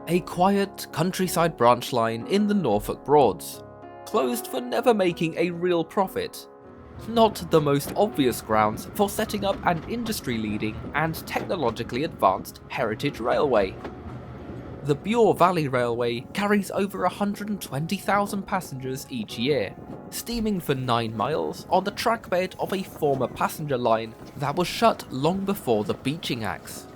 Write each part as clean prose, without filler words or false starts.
a quiet countryside branch line in the Norfolk Broads, closed for never making a real profit. Not the most obvious grounds for setting up an industry-leading and technologically advanced heritage railway. The Bure Valley Railway carries over 120,000 passengers each year, steaming for 9 miles on the trackbed of a former passenger line that was shut long before the beaching acts.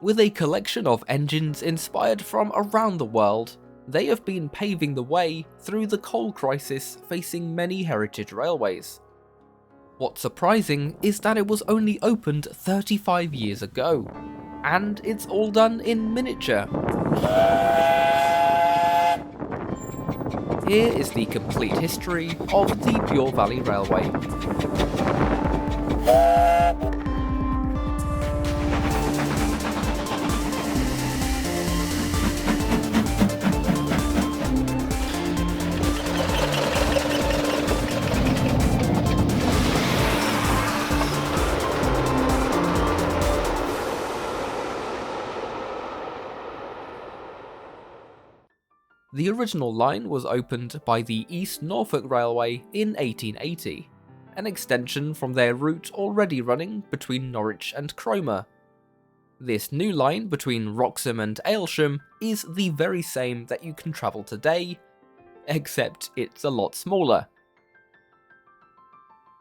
With a collection of engines inspired from around the world, they have been paving the way through the coal crisis facing many heritage railways. What's surprising is that it was only opened 35 years ago, and it's all done in miniature. Here is the complete history of the Bure Valley Railway. The original line was opened by the East Norfolk Railway in 1880, an extension from their route already running between Norwich and Cromer. This new line between Wroxham and Aylsham is the very same that you can travel today, except it's a lot smaller.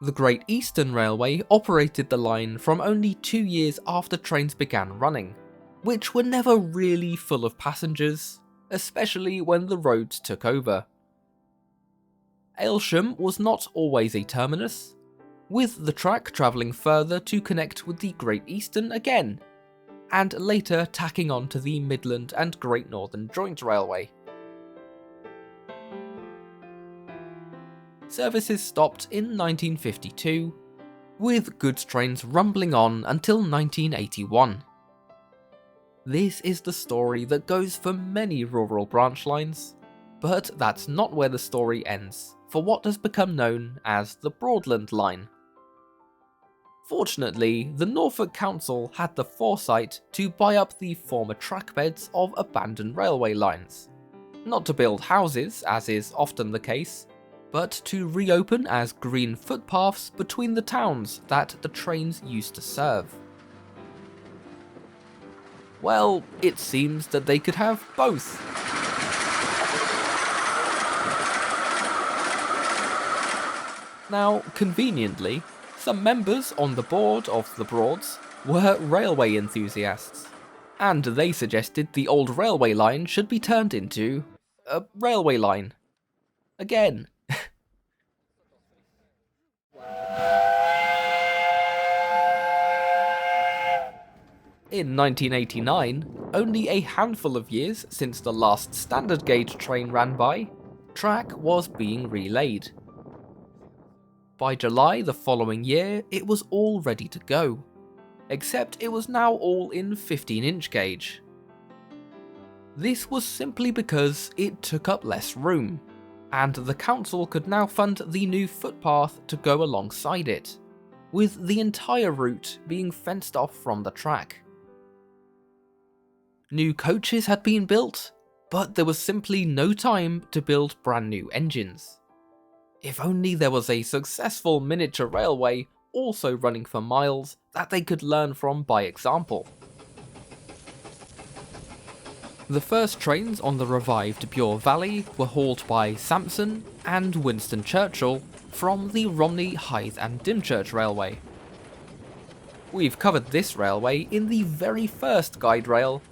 The Great Eastern Railway operated the line from only 2 years after trains began running, which were never really full of passengers, especially when the roads took over. Aylsham was not always a terminus, with the track travelling further to connect with the Great Eastern again, and later tacking on to the Midland and Great Northern Joint Railway. Services stopped in 1952, with goods trains rumbling on until 1981. This is the story that goes for many rural branch lines, but that's not where the story ends for what has become known as the Broadland Line. Fortunately, the Norfolk Council had the foresight to buy up the former trackbeds of abandoned railway lines, not to build houses as is often the case, but to reopen as green footpaths between the towns that the trains used to serve. Well, it seems that they could have both. Now, conveniently, some members on the board of the Broads were railway enthusiasts, and they suggested the old railway line should be turned into a railway line. Again. In 1989, only a handful of years since the last standard gauge train ran by, track was being relaid. By July the following year, it was all ready to go, except it was now all in 15-inch gauge. This was simply because it took up less room, and the council could now fund the new footpath to go alongside it, with the entire route being fenced off from the track. New coaches had been built, but there was simply no time to build brand new engines. If only there was a successful miniature railway also running for miles that they could learn from by example. The first trains on the revived Bure Valley were hauled by Sampson and Winston Churchill from the Romney, Hythe and Dymchurch Railway. We've covered this railway in the very first guide rail,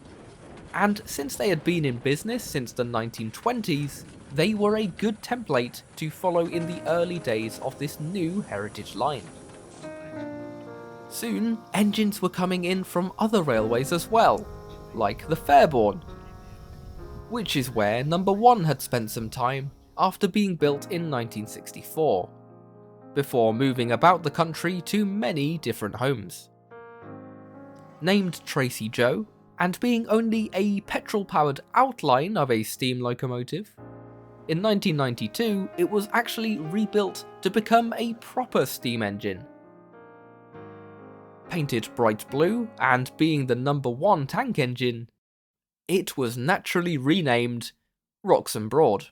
and since they had been in business since the 1920s, they were a good template to follow in the early days of this new heritage line. Soon, engines were coming in from other railways as well, like the Fairborn, which is where number 1 had spent some time after being built in 1964, before moving about the country to many different homes. Named Tracy Joe, and being only a petrol-powered outline of a steam locomotive, in 1992 it was actually rebuilt to become a proper steam engine. Painted bright blue and being the number 1 tank engine, it was naturally renamed Wroxham Broad.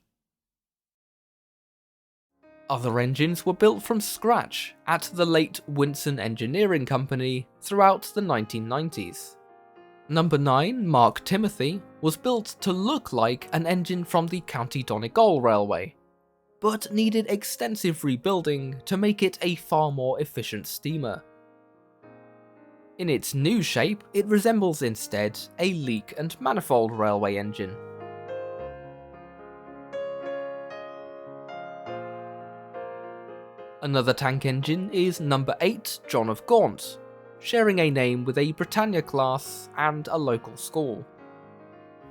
Other engines were built from scratch at the late Winson Engineering Company throughout the 1990s. Number 9 Mark Timothy was built to look like an engine from the County Donegal Railway, but needed extensive rebuilding to make it a far more efficient steamer. In its new shape, it resembles instead a leak and manifold railway engine. Another tank engine is number 8 John of Gaunt, sharing a name with a Britannia class and a local school.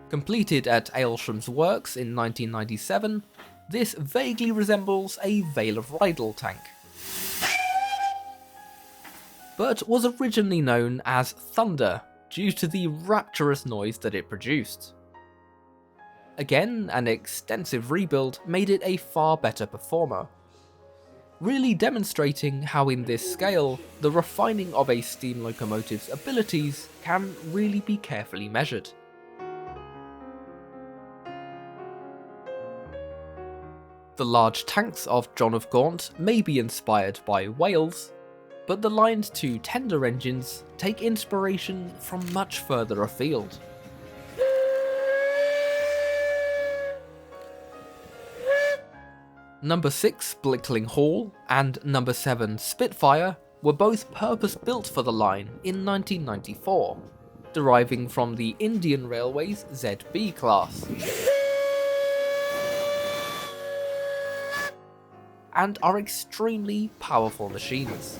Completed at Aylesham's Works in 1997, this vaguely resembles a Vale of Rydal tank, but was originally known as Thunder due to the rapturous noise that it produced. Again, an extensive rebuild made it a far better performer, really demonstrating how in this scale, the refining of a steam locomotive's abilities can really be carefully measured. The large tanks of John of Gaunt may be inspired by Wales, but the line's 2 tender engines take inspiration from much further afield. Number 6 Blickling Hall and number 7 Spitfire were both purpose-built for the line in 1994, deriving from the Indian Railway's ZB class, and are extremely powerful machines.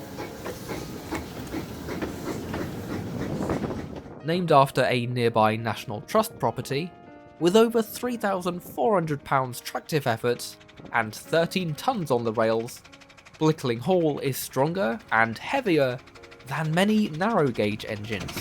Named after a nearby National Trust property, with over 3,400 pounds tractive effort and 13 tons on the rails, Blickling Hall is stronger and heavier than many narrow gauge engines.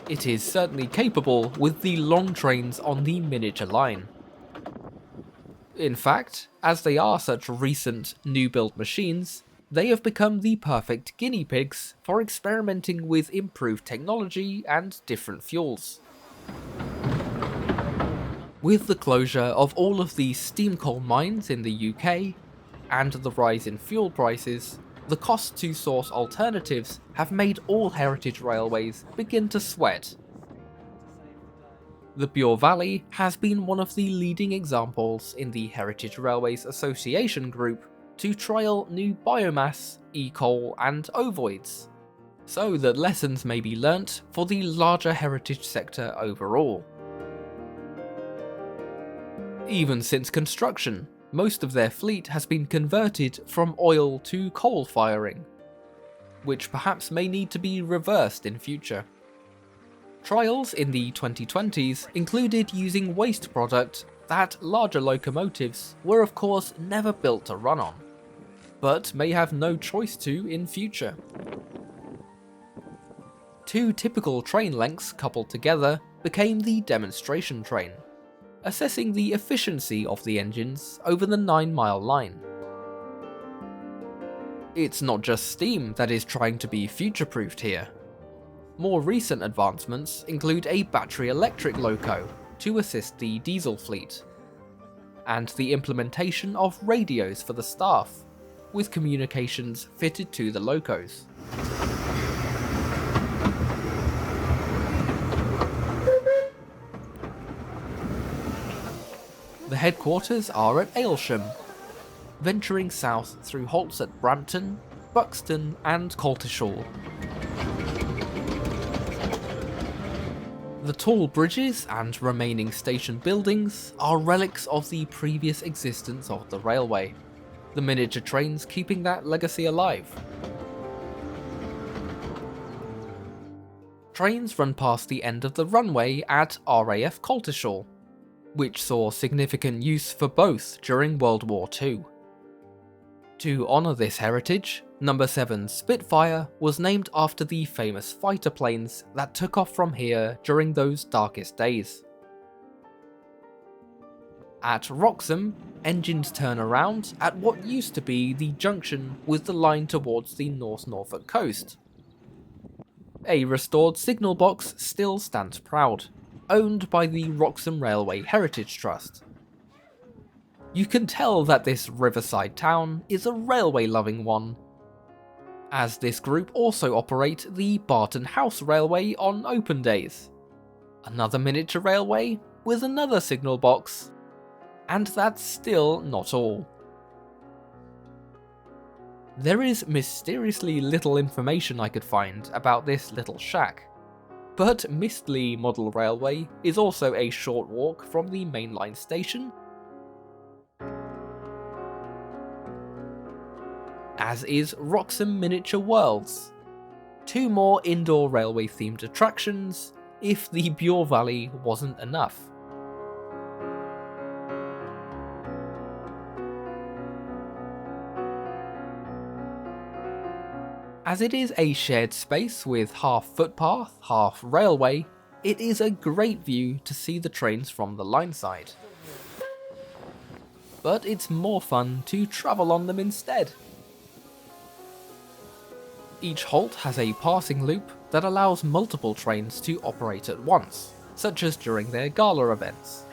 It is certainly capable with the long trains on the miniature line. In fact, as they are such recent new build machines, they have become the perfect guinea pigs for experimenting with improved technology and different fuels. With the closure of all of the steam coal mines in the UK, and the rise in fuel prices, the cost to source alternatives have made all heritage railways begin to sweat. The Bure Valley has been one of the leading examples in the Heritage Railways Association group to trial new biomass, e-coal and ovoids, so that lessons may be learnt for the larger heritage sector overall. Even since construction, most of their fleet has been converted from oil to coal firing, which perhaps may need to be reversed in future. Trials in the 2020s included using waste product that larger locomotives were of course never built to run on, but may have no choice to in future. 2 typical train lengths coupled together became the demonstration train, assessing the efficiency of the engines over the 9-mile line. It's not just steam that is trying to be future-proofed here. More recent advancements include a battery electric loco to assist the diesel fleet, and the implementation of radios for the staff, with communications fitted to the locos. The headquarters are at Aylesham, venturing south through halts at Brampton, Buxton and Coltishall. The tall bridges and remaining station buildings are relics of the previous existence of the railway, the miniature trains keeping that legacy alive. Trains run past the end of the runway at RAF Coltishall, which saw significant use for both during World War II. To honour this heritage, number 7 Spitfire was named after the famous fighter planes that took off from here during those darkest days. At Wroxham, engines turn around at what used to be the junction with the line towards the North Norfolk coast. A restored signal box still stands proud, owned by the Wroxham Railway Heritage Trust. You can tell that this riverside town is a railway-loving one, as this group also operate the Barton House Railway on open days, another miniature railway with another signal box, and that's still not all. There is mysteriously little information I could find about this little shack, but Mistley Model Railway is also a short walk from the mainline station, as is Wroxham Miniature Worlds, 2 more indoor railway themed attractions if the Bure Valley wasn't enough. As it is a shared space with half footpath, half railway, it is a great view to see the trains from the line side. But it's more fun to travel on them instead. Each halt has a passing loop that allows multiple trains to operate at once, such as during their gala events.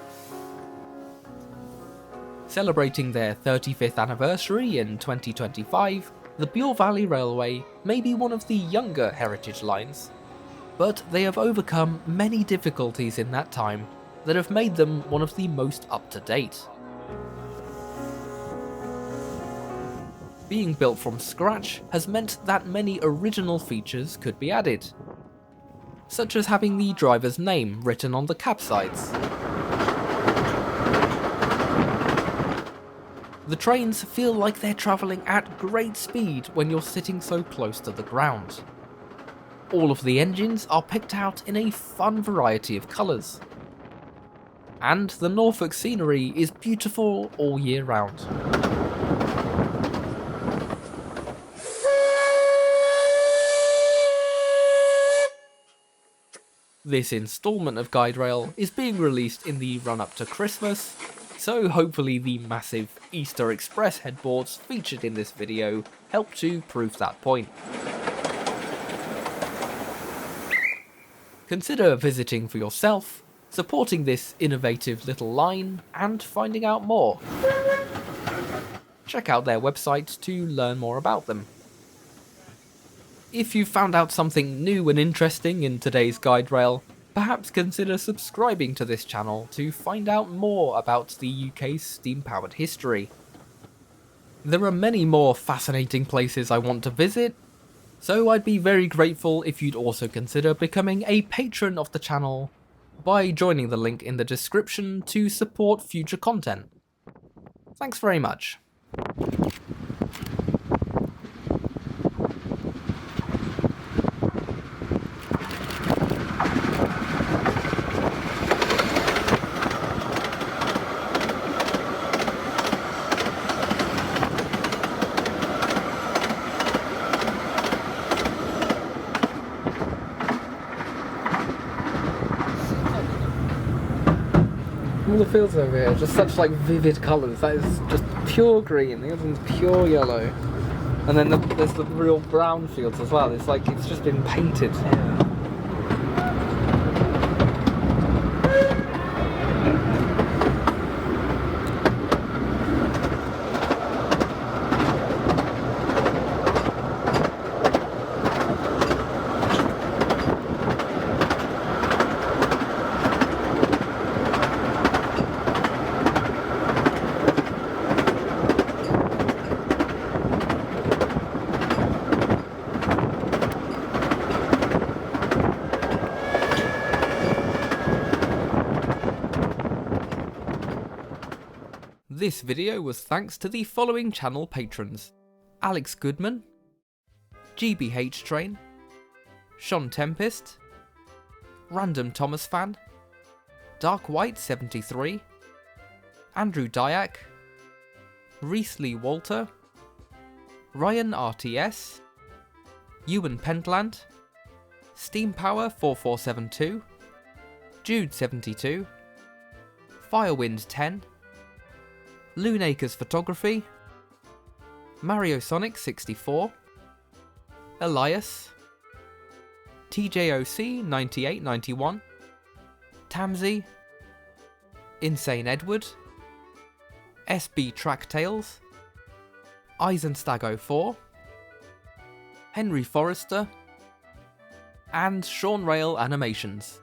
Celebrating their 35th anniversary in 2025, the Bure Valley Railway may be one of the younger heritage lines, but they have overcome many difficulties in that time that have made them one of the most up-to-date. Being built from scratch has meant that many original features could be added, such as having the driver's name written on the cabsides. The trains feel like they're travelling at great speed when you're sitting so close to the ground. All of the engines are picked out in a fun variety of colours. And the Norfolk scenery is beautiful all year round. This instalment of Guide Rail is being released in the run-up to Christmas, so hopefully the massive Easter Express headboards featured in this video help to prove that point. Consider visiting for yourself, supporting this innovative little line, and finding out more. Check out their website to learn more about them. If you found out something new and interesting in today's Guide Rail, perhaps consider subscribing to this channel to find out more about the UK's steam-powered history. There are many more fascinating places I want to visit, so I'd be very grateful if you'd also consider becoming a patron of the channel by joining the link in the description to support future content. Thanks very much. All the fields over here, just such like vivid colours. That is just pure green, the other one's pure yellow. And then there's the real brown fields as well. It's like it's just been painted. This video was thanks to the following channel patrons: Alex Goodman, GBH Train, Sean Tempest, Random Thomas Fan, Dark White 73, Andrew Dyack, Reese Lee Walter, Ryan RTS, Ewan Pentland, Steam Power 4472, Jude 72, Firewind 10, Lunaker's Photography, Mario Sonic 64, Elias, TJOC 9891, Tamsy, Insane Edward, SB Track Tales, Eisenstag 04, Henry Forrester, and Sean Rail Animations.